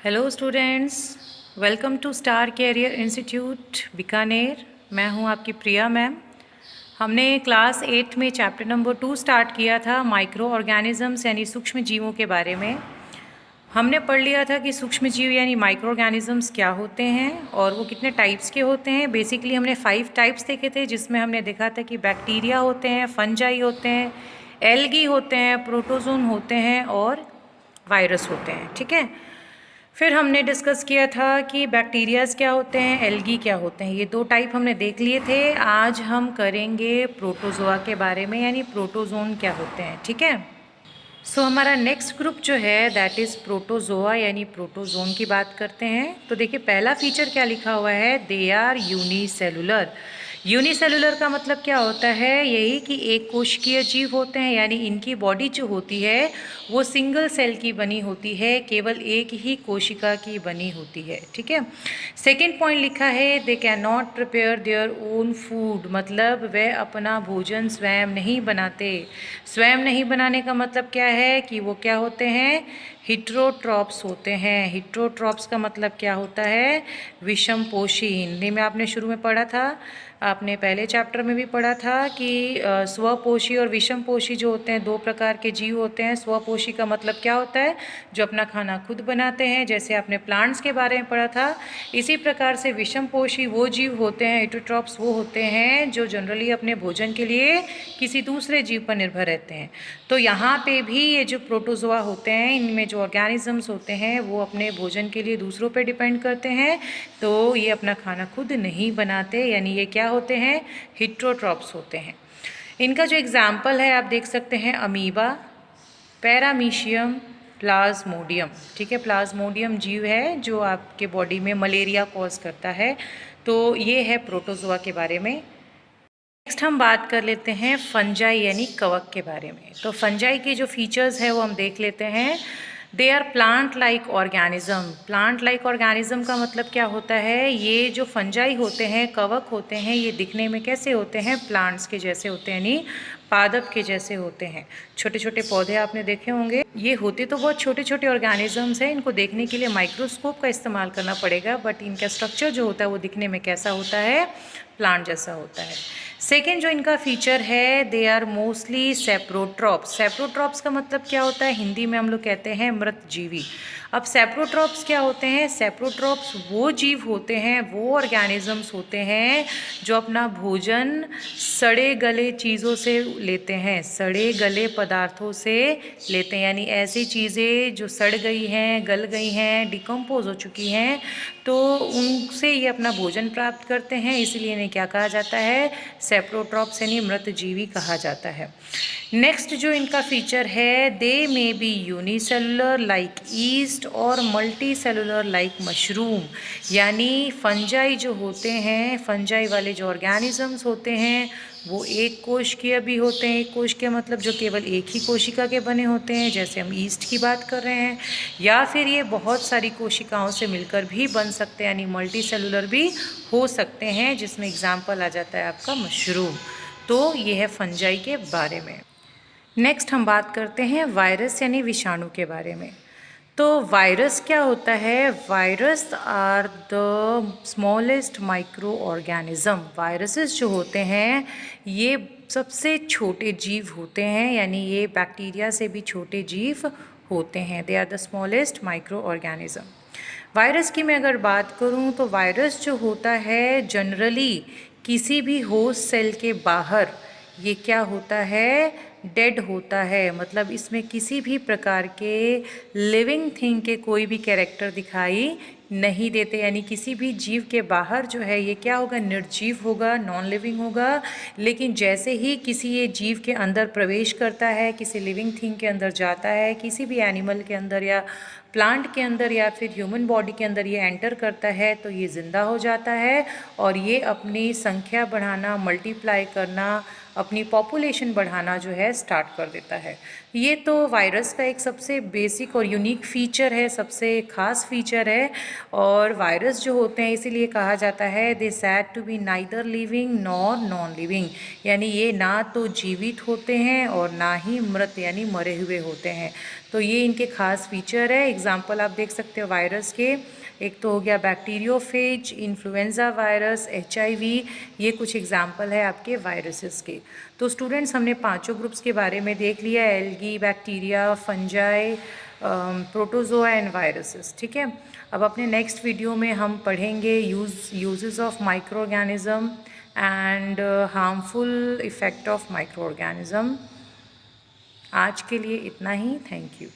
Hello students, welcome to star career institute Bikaner. मैं हूं आपकी प्रिया मैम। हमने क्लास 8 में चैप्टर नंबर 2 स्टार्ट किया था, माइक्रो ऑर्गेनिजम्स यानी सूक्ष्म जीवों के बारे में। हमने पढ़ लिया था कि सूक्ष्म जीव यानी माइक्रो ऑर्गेनिजम्स क्या होते हैं और वो कितने टाइप्स के होते हैं। बेसिकली हमने 5 टाइप्स देखे थे, जिसमें हमने देखा था कि बैक्टीरिया होते हैं, फंजाई होते हैं, एल्गी होते हैं, प्रोटोजोन होते हैं और वायरस होते हैं। ठीक है, फिर हमने डिस्कस किया था कि बैक्टीरियाज़ क्या होते हैं, एल्गी क्या होते हैं। ये 2 टाइप हमने देख लिए थे। आज हम करेंगे प्रोटोजोआ के बारे में, यानी प्रोटोजोन क्या होते हैं। ठीक है, हमारा नेक्स्ट ग्रुप जो है दैट इज़ प्रोटोजोआ यानी प्रोटोजोन की बात करते हैं। तो देखिए, पहला फीचर क्या लिखा हुआ है, दे आर यूनिसेलुलर। यूनिसेलुलर का मतलब क्या होता है, यही कि एक कोशिकीय जीव होते हैं, यानी इनकी बॉडी जो होती है वो सिंगल सेल की बनी होती है, केवल एक ही कोशिका की बनी होती है। ठीक है, सेकेंड पॉइंट लिखा है, they can not prepare their own food, मतलब वे अपना भोजन स्वयं नहीं बनाते। स्वयं नहीं बनाने का मतलब क्या है कि वो क्या होते हैं, हिट्रोट्रॉप्स होते हैं। हिट्रोट्रॉप्स का मतलब क्या होता है, विषमपोषी। हिंदी में आपने शुरू में पढ़ा था, आपने पहले चैप्टर में भी पढ़ा था कि स्वपोषी और विषमपोषी जो होते हैं 2 प्रकार के जीव होते हैं। स्वपोषी का मतलब क्या होता है, जो अपना खाना खुद बनाते हैं, जैसे आपने प्लांट्स के बारे में पढ़ा था। इसी प्रकार से विषमपोषी वो जीव होते हैं, हिट्रोट्रॉप्स वो होते हैं जो जनरली अपने भोजन के लिए किसी दूसरे जीव पर निर्भर रहते हैं। तो यहाँ पे भी ये जो प्रोटोजोआ होते हैं, इनमें जो ऑर्गेनिजम्स होते हैं वो अपने भोजन के लिए दूसरों पे डिपेंड करते हैं। तो ये अपना खाना खुद नहीं बनाते, यानी ये क्या होते हैं, हिट्रोट्रॉप्स होते हैं। इनका जो एग्जाम्पल है आप देख सकते हैं, अमीबा, पैरामीशियम, प्लाज्मोडियम। ठीक है, प्लाज्मोडियम जीव है जो आपके बॉडी में मलेरिया कॉज करता है। तो ये है प्रोटोजोआ के बारे में। नेक्स्ट हम बात कर लेते हैं फंजाई यानी कवक के बारे में। तो फंजाई के जो फीचर्स है वो हम देख लेते हैं। They are plant like organism. Plant like organism का मतलब क्या होता है, ये जो फंजाई होते हैं, कवक होते हैं, ये दिखने में कैसे होते हैं, प्लांट्स के जैसे होते हैं, यानी पादप के जैसे होते हैं। छोटे छोटे पौधे आपने देखे होंगे। ये होते तो बहुत छोटे छोटे ऑर्गेनिजम्स हैं, इनको देखने के लिए माइक्रोस्कोप का इस्तेमाल करना पड़ेगा, बट इनका स्ट्रक्चर जो होता है वो दिखने में कैसा होता है, प्लांट जैसा होता है। सेकेंड जो इनका फीचर है, they are mostly saprotrophs. Saprotrophs का मतलब क्या होता है, हिंदी में हम लोग कहते हैं मृतजीवी। अब सेप्रोट्रॉप्स क्या होते हैं, सेप्रोट्रॉप्स वो जीव होते हैं, वो ऑर्गेनिजम्स होते हैं जो अपना भोजन सड़े गले चीज़ों से लेते हैं, सड़े गले पदार्थों से लेते हैं, यानी ऐसी चीज़ें जो सड़ गई हैं, गल गई हैं, डिकम्पोज हो चुकी हैं, तो उनसे ये अपना भोजन प्राप्त करते हैं। इसलिए इन्हें क्या कहा जाता है, सेप्रोट्रॉप्स यानी मृतजीवी कहा जाता है। नेक्स्ट जो इनका फीचर है, they may be unicellular like yeast और मल्टी सेलुलर लाइक मशरूम। यानी फंजाई जो होते हैं, फंजाई वाले जो ऑर्गेनिजम्स होते हैं वो एक कोशिकीय भी होते हैं। एक कोशिकीय मतलब जो केवल एक ही कोशिका के बने होते हैं, जैसे हम ईस्ट की बात कर रहे हैं, या फिर ये बहुत सारी कोशिकाओं से मिलकर भी बन सकते हैं, यानी मल्टी सेलुलर भी हो सकते हैं, जिसमें एग्जाम्पल आ जाता है आपका मशरूम। तो ये है फंजाई के बारे में। नेक्स्ट हम बात करते हैं वायरस यानी विषाणु के बारे में। तो वायरस क्या होता है, virus are the smallest micro organism. Viruses जो होते हैं ये सबसे छोटे जीव होते हैं, यानी ये बैक्टीरिया से भी छोटे जीव होते हैं। They are the smallest micro organism. Virus की मैं अगर बात करूं तो वायरस जो होता है जनरली किसी भी होस्ट सेल के बाहर ये क्या होता है, डेड होता है। मतलब इसमें किसी भी प्रकार के लिविंग थिंग के कोई भी कैरेक्टर दिखाई नहीं देते, यानी किसी भी जीव के बाहर जो है ये क्या होगा, निर्जीव होगा, नॉन लिविंग होगा। लेकिन जैसे ही किसी ये जीव के अंदर प्रवेश करता है, किसी लिविंग थिंग के अंदर जाता है, किसी भी एनिमल के अंदर या प्लांट के अंदर या फिर ह्यूमन बॉडी के अंदर ये एंटर करता है, तो ये ज़िंदा हो जाता है और ये अपनी संख्या बढ़ाना, मल्टीप्लाई करना, अपनी पॉपुलेशन बढ़ाना जो है स्टार्ट कर देता है। ये तो वायरस का एक सबसे बेसिक और यूनिक फीचर है, सबसे ख़ास फीचर है। और वायरस जो होते हैं इसीलिए कहा जाता है they said to be neither living nor non living, यानी ये ना तो जीवित होते हैं और ना ही मृत यानी मरे हुए होते हैं। तो ये इनके खास फीचर है। एग्जाम्पल आप देख सकते हो वायरस के, एक तो हो गया बैक्टीरियोफेज, इन्फ्लुएंजा वायरस, HIV, ये कुछ एग्जाम्पल है आपके वायरसेस के। तो स्टूडेंट्स हमने पांचों ग्रुप्स के बारे में देख लिया, algae, bacteria, fungi, protozoa and viruses. ठीक है, अब अपने नेक्स्ट वीडियो में हम पढ़ेंगे uses of micro organism and harmful effect of micro organism. आज के लिए इतना ही, थैंक यू।